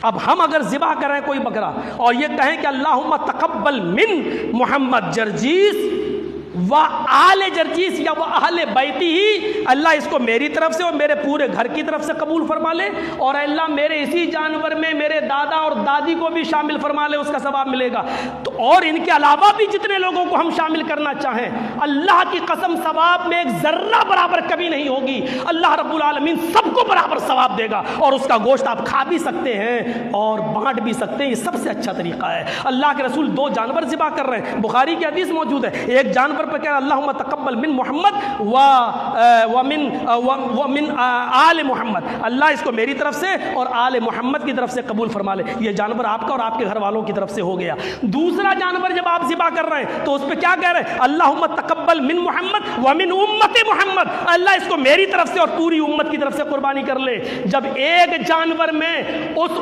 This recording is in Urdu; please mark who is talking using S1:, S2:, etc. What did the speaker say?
S1: اب ہم اگر ذبح کریں کوئی بکرا اور یہ کہیں کہ اللہم تقبل من محمد جرجیس و آل جرجیس یا وہ اہل بیتی ہی، اللہ اس کو میری طرف سے اور میرے پورے گھر کی طرف سے قبول فرما لے، اور اللہ میرے اسی جانور میں میرے دادا اور دادی کو بھی شامل فرما لے، اس کا ثواب ملے گا۔ تو اور ان کے علاوہ بھی جتنے لوگوں کو ہم شامل کرنا چاہیں، اللہ کی قسم ثواب میں ایک ذرہ برابر کمی نہیں ہوگی، اللہ رب العالمین سب کو برابر ثواب دے گا، اور اس کا گوشت آپ کھا بھی سکتے ہیں اور بانٹ بھی سکتے ہیں۔ یہ سب سے اچھا طریقہ ہے۔ اللہ کے رسول 2 جانور ذبح کر رہے ہیں، بخاری کی حدیث موجود ہے، ایک جانور پر کہہ اللہم تقبل من محمد ومن آل محمد، اللہ اس کو میری طرف سے اور آل محمد کی طرف سے قبول فرما لے۔ یہ جانور آپ کا اور آپ کے گھر والوں کی طرف سے ہو گیا۔ دوسرا جانور جب آپ ذبح کر رہے ہیں تو اس پہ کیا کہہ رہے ہیں؟ اللہم تقبل من محمد ومن امت محمد، اللہ اس کو میری طرف سے اور پوری امت کی طرف سے قربانی کر لے۔ جب ایک جانور میں اس